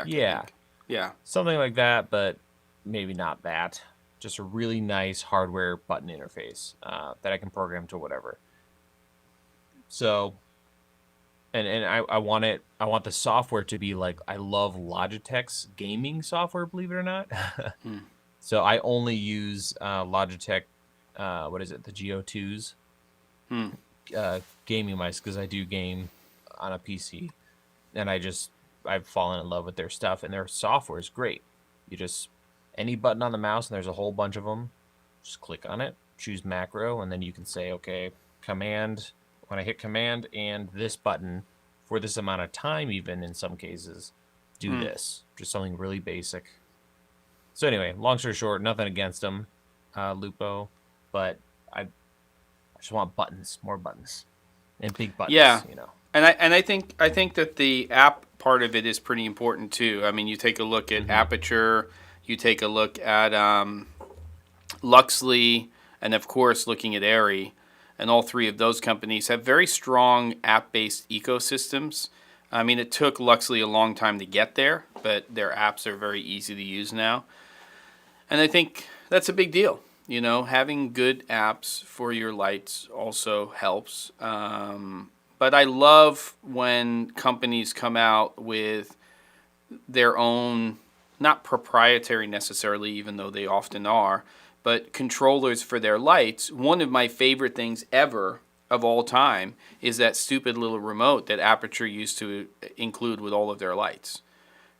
Yeah, yeah, something like that, but maybe not that. Just a really nice hardware button interface that I can program to whatever. So, and I want it. I want the software to be like, I love Logitech's gaming software, believe it or not. So I only use Logitech. What is it? The Go2s gaming mice, because I do game on a PC, and I've fallen in love with their stuff, and their software is great. You just any button on the mouse, and there's a whole bunch of them. Just click on it, choose macro, and then you can say, okay, command. When I hit command and this button for this amount of time, even in some cases, do this. Just something really basic. So anyway, long story short, nothing against them, Lupo, but I just want buttons, more buttons, and big buttons. Yeah. And I think that the app part of it is pretty important too. I mean, you take a look at Aperture, you take a look at Luxley, and of course looking at Arri, and all three of those companies have very strong app-based ecosystems. I mean, it took Luxley a long time to get there, but their apps are very easy to use now. And I think that's a big deal. Having good apps for your lights also helps. But I love when companies come out with their own, not proprietary necessarily, even though they often are, but controllers for their lights. One of my favorite things ever of all time is that stupid little remote that Aperture used to include with all of their lights.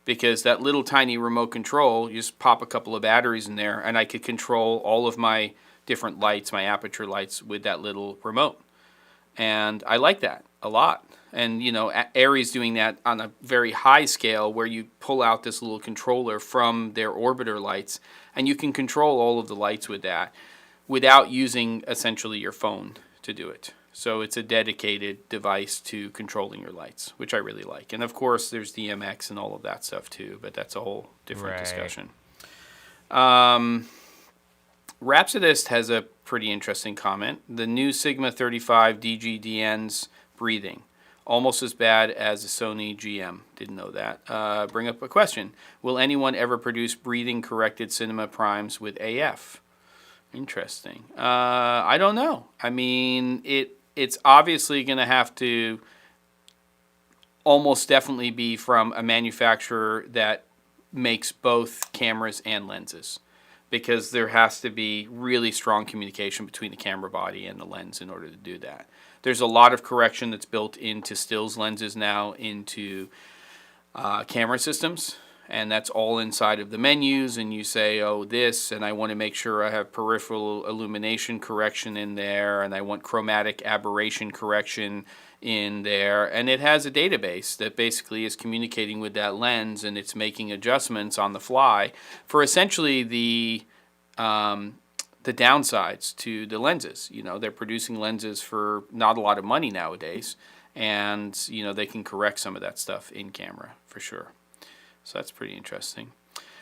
Because that little tiny remote control, you just pop a couple of batteries in there, and I could control all of my different lights, my Aperture lights, with that little remote. And I like that a lot. And, Arri's doing that on a very high scale, where you pull out this little controller from their orbiter lights, and you can control all of the lights with that without using essentially your phone to do it. So it's a dedicated device to controlling your lights, which I really like. And of course, there's DMX and all of that stuff too, but that's a whole different discussion. Rhapsodist has a pretty interesting comment. The new Sigma 35 DGDN's breathing. Almost as bad as a Sony GM. Didn't know that. Bring up a question. Will anyone ever produce breathing-corrected cinema primes with AF? Interesting. I don't know. I mean, it's obviously going to have to... almost definitely be from a manufacturer that makes both cameras and lenses, because there has to be really strong communication between the camera body and the lens in order to do that. There's a lot of correction that's built into stills lenses now into camera systems, and that's all inside of the menus, and you say, oh, this, and I want to make sure I have peripheral illumination correction in there, and I want chromatic aberration correction in there, and it has a database that basically is communicating with that lens, and it's making adjustments on the fly for essentially the downsides to the lenses. You know, they're producing lenses for not a lot of money nowadays, and you know, they can correct some of that stuff in camera for sure. So that's pretty interesting.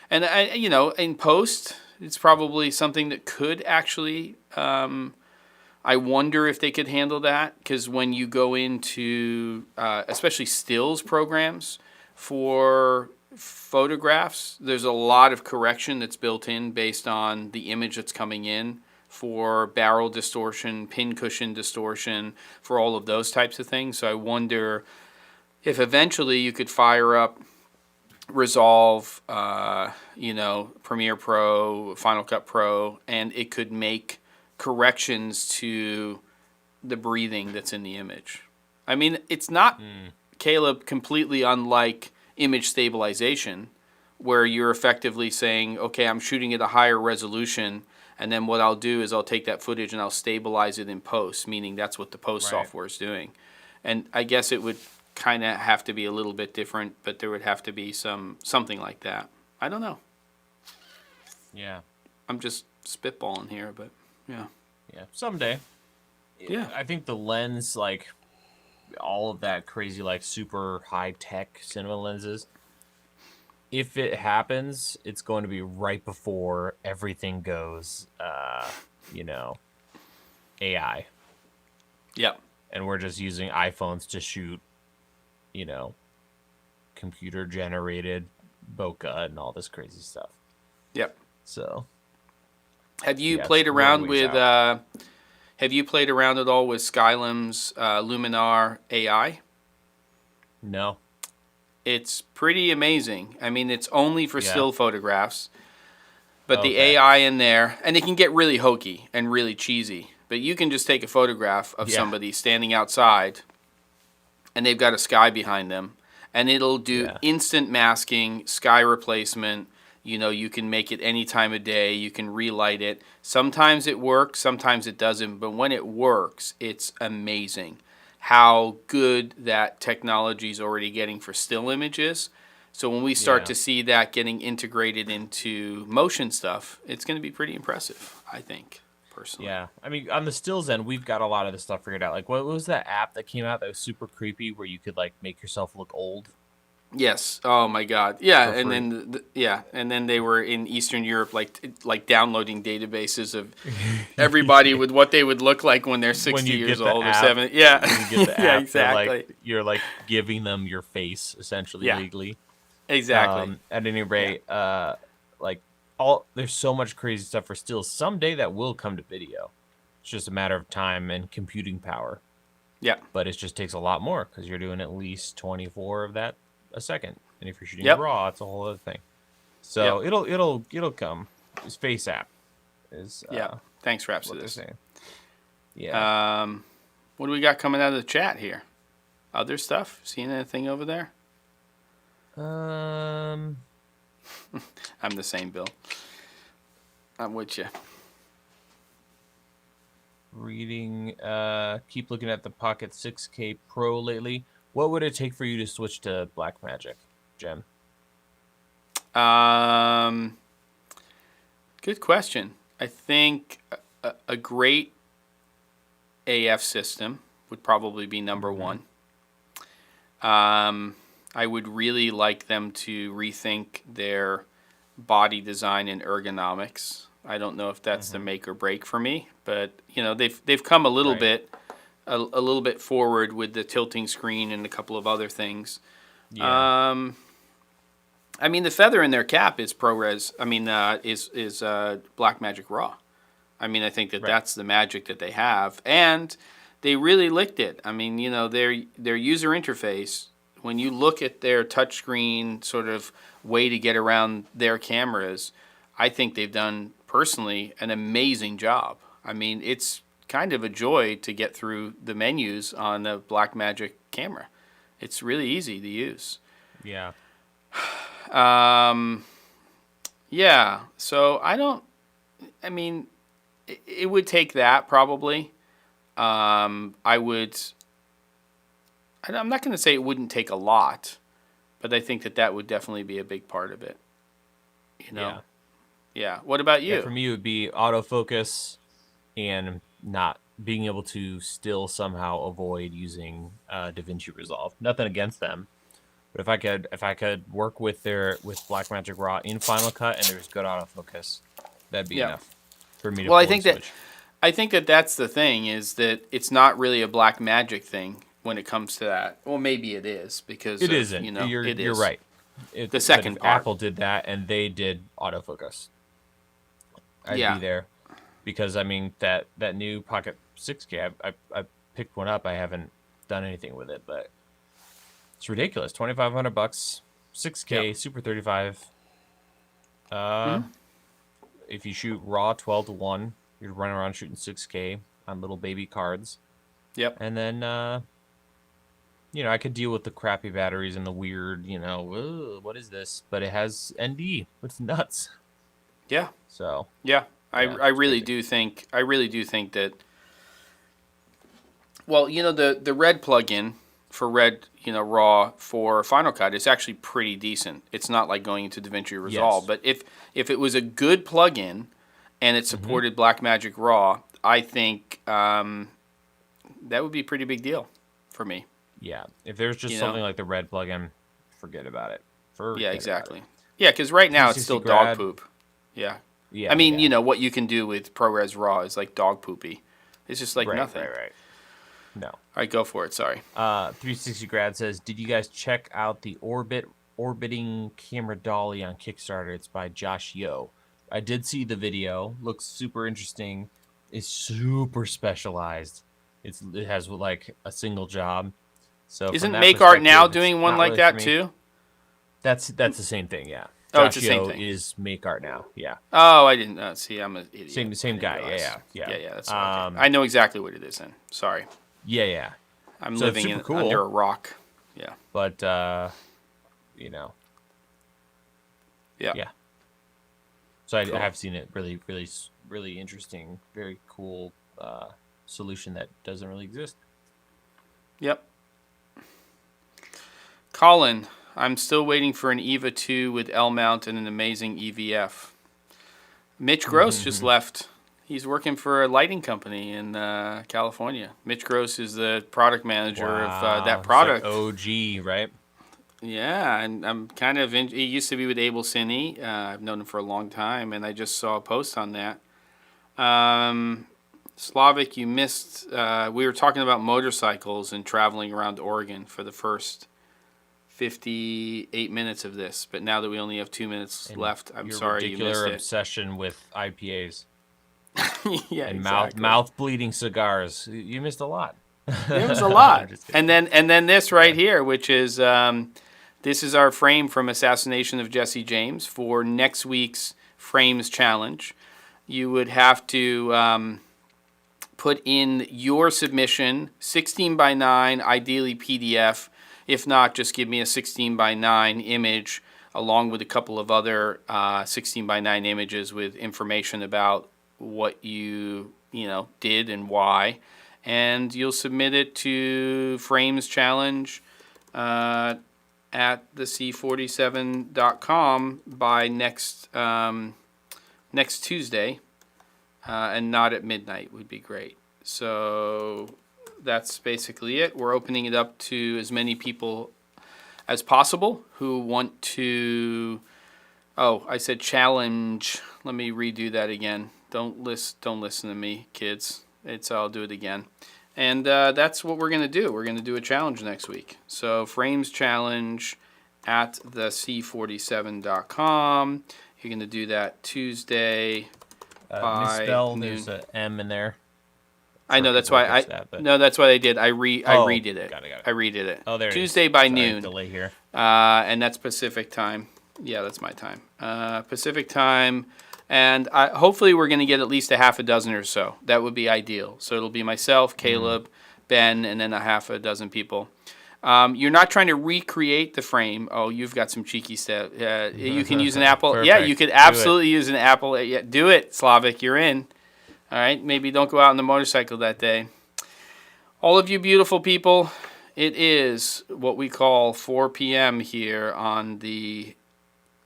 And you know, in post, it's probably something that could actually. I wonder if they could handle that, because when you go into especially stills programs for photographs, there's a lot of correction that's built in based on the image that's coming in for barrel distortion, pin cushion distortion, for all of those types of things. So I wonder if eventually you could fire up Resolve, you know, Premiere Pro, Final Cut Pro, and it could make corrections to the breathing that's in the image. I mean, it's not, Caleb, completely unlike image stabilization, where you're effectively saying, okay, I'm shooting at a higher resolution, and then what I'll do is I'll take that footage and I'll stabilize it in post, meaning that's what the post software is doing. And I guess it would kind of have to be a little bit different, but there would have to be something like that. I don't know. Yeah. I'm just spitballing here, but yeah. Yeah. Someday. Yeah. I think the lens, like all of that crazy, like super high tech cinema lenses, if it happens, it's going to be right before everything goes, you know, AI. Yep. And we're just using iPhones to shoot, you know, computer generated bokeh and all this crazy stuff. Yep. So, have you yeah, played it's around ways with out. have you played around at all with Skylum's Luminar AI? No. It's pretty amazing. I mean, it's only for still photographs, but the Okay. AI in there, and it can get really hokey and really cheesy, but you can just take a photograph of somebody standing outside and they've got a sky behind them, and it'll do instant masking, sky replacement. You know, you can make it any time of day. You can relight it. Sometimes it works, sometimes it doesn't. But when it works, it's amazing how good that technology is already getting for still images. So when we start to see that getting integrated into motion stuff, it's going to be pretty impressive, I think, personally. Yeah. I mean, on the stills end, we've got a lot of the stuff figured out. Like, what was that app that came out that was super creepy where you could, like, make yourself look old? Yes. Oh my God. Yeah. For And free. then and then they were in Eastern Europe, like downloading databases of everybody with what they would look like when they're 60 years old or 70. Yeah. When you get the Yeah. app, Exactly. you're like giving them your face essentially legally. Exactly. At any rate, like there's so much crazy stuff for stills. Someday that will come to video. It's just a matter of time and computing power. Yeah. But it just takes a lot more because you're doing at least 24 of that a second, and if you're shooting raw, it's a whole other thing. So it'll come. His face app is Thanks, Raps, what to they're this. saying. Yeah. What do we got coming out of the chat here? Other stuff? Seeing anything over there? Um, I'm the same, Bill. I'm with you. Reading. Keep looking at the Pocket 6K Pro lately. What would it take for you to switch to Blackmagic, Jem? Good question. I think a great AF system would probably be number one. I would really like them to rethink their body design and ergonomics. I don't know if that's the make or break for me, but you know, they've come a little bit forward with the tilting screen and a couple of other things. Yeah. I mean, the feather in their cap is ProRes. I mean, is Blackmagic Raw. I mean, I think that's the magic that they have, and they really licked it. I mean, you know, their user interface when you look at their touchscreen sort of way to get around their cameras, I think they've done, personally, an amazing job. I mean, it's kind of a joy to get through the menus on a Blackmagic camera. It's really easy to use. Yeah. Yeah, so I mean, it would take that probably. I'm not going to say it wouldn't take a lot, but I think that would definitely be a big part of it. You know? Yeah. Yeah. What about you? Yeah, for me, it would be autofocus and not being able to still somehow avoid using DaVinci Resolve. Nothing against them, but if I could work with Blackmagic Raw in Final Cut and there's good autofocus, that'd be enough for me to. Well, switch. I think that's the thing, is that it's not really a Blackmagic thing when it comes to that. Well, maybe it is, because it isn't. You know, You're right. The second part. Apple did that and they did autofocus, I'd be there, because I mean that new Pocket 6K, I picked one up. I haven't done anything with it, but it's ridiculous. $2,500, 6K, Super 35. If you shoot RAW 12:1, you're running around shooting 6K on little baby cards. Yep. And then I could deal with the crappy batteries and the weird, what is this? But it has ND. It's nuts. Yeah. So. Yeah. I really do think that. Well, the Red plugin for Red, RAW for Final Cut is actually pretty decent. It's not like going into DaVinci Resolve, but if it was a good plugin and it supported Blackmagic Raw, I think that would be a pretty big deal for me. Yeah, if there's just something like the Red plugin, forget about it. Yeah, exactly. Yeah, because right now it's still dog poop. Yeah. Yeah. I mean, what you can do with ProRes RAW is like dog poopy. It's just like nothing. Right. No. All right, go for it. Sorry. 360 Grad says, did you guys check out the orbiting camera dolly on Kickstarter? It's by Josh Yo. I did see the video. Looks super interesting. It's super specialized. It has like a single job. So isn't Make Art Now doing one like that too? That's the same thing, yeah. Oh, it's the same thing. Is Make Art Now, yeah. Oh, I didn't see. I'm an idiot. Same guy, yeah. That's okay. I know exactly what it is then. Sorry. Yeah. I'm living under a rock. Yeah. But Yeah. So I have seen it. Really, really, really interesting. Very cool solution that doesn't really exist. Yep. Colin, I'm still waiting for an EVA 2 with L mount and an amazing EVF. Mitch Gross just left. He's working for a lighting company in California. Mitch Gross is the product manager of that product. Like OG, right? Yeah, and I'm kind of he used to be with Abel Cine. I've known him for a long time, and I just saw a post on that. Slavic, you missed. We were talking about motorcycles and traveling around Oregon for the first 58 minutes of this, but now that we only have 2 minutes left, I'm sorry you missed it. Your obsession with IPAs. Yeah, and exactly. mouth bleeding cigars. You missed a lot. There was a lot. and then this right here, which is this is our frame from Assassination of Jesse James for next week's Frames Challenge. You would have to put in your submission, 16 by 9, ideally PDF. If not, just give me a 16 by 9 image along with a couple of other 16 by 9 images with information about what you did and why. And you'll submit it to Frames Challenge at thec47.com by next Tuesday, and not at midnight would be great. So that's basically it. We're opening it up to as many people as possible who want to. Oh, I said challenge. Let me redo that again. Don't listen to me, kids. I'll do it again. And that's what we're going to do. We're going to do a challenge next week. So Frames Challenge at thec47.com. You're going to do that Tuesday by misspell, noon. there's an M in there. I know, that's why that's what I did. I redid it. Got it. I redid it. Oh, there it is. Tuesday by Sorry, noon. delay here. And that's Pacific time. Yeah, that's my time. Pacific time. And hopefully we're going to get at least a half a dozen or so. That would be ideal. So it'll be myself, Caleb, Ben, and then a half a dozen people. You're not trying to recreate the frame. Oh, you've got some cheeky stuff. You can use an Apple. Perfect. Yeah, you could absolutely use an Apple. Yeah, do it, Slavic. You're in. All right. Maybe don't go out on the motorcycle that day. All of you beautiful people, it is what we call 4 p.m. here on the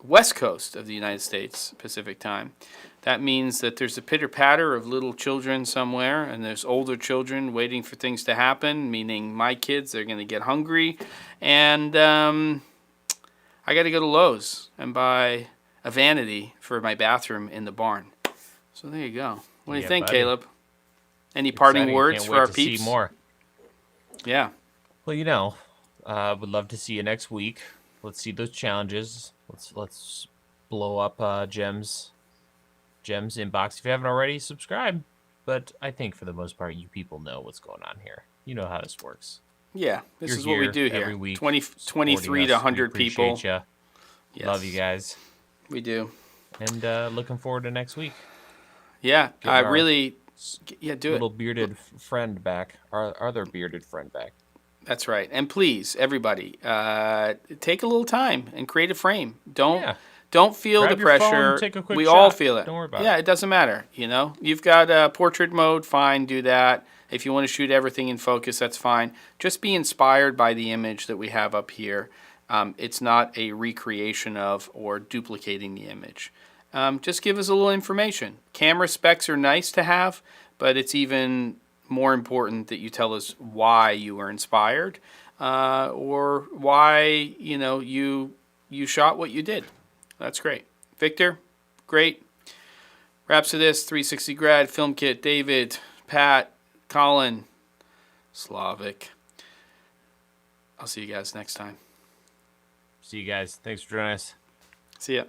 West Coast of the United States, Pacific time. That means that there's a pitter-patter of little children somewhere, and there's older children waiting for things to happen, meaning my kids, they're going to get hungry. And I got to go to Lowe's and buy a vanity for my bathroom in the barn. So there you go. What do you think, buddy. Caleb? Any parting words Can't for wait our to peeps? See more. Yeah. Well, would love to see you next week. Let's see those challenges. Let's blow up Gem's inbox. If you haven't already, subscribe. But I think for the most part, you people know what's going on here. You know how this works. Yeah, this You're is what we do here. every week, 23 to 100 people. Ya. Yes, Love you guys. We do. And looking forward to next week. Yeah, Getting I our really. Yeah, do it. Little bearded friend back. Our other bearded friend back. That's right. And please, everybody, take a little time and create a frame. Don't feel Grab the your phone, pressure. take a quick We all shot. feel it. Don't worry about it. Yeah, it doesn't matter. You've got portrait mode. Fine, do that. If you want to shoot everything in focus, that's fine. Just be inspired by the image that we have up here. It's not a recreation of or duplicating the image. Just give us a little information. Camera specs are nice to have, but it's even more important that you tell us why you were inspired or why you shot what you did. That's great. Victor, great. Rhapsodist, 360 grad, Film Kit, David, Pat, Colin, Slavic. I'll see you guys next time. See you guys. Thanks for joining us. See ya.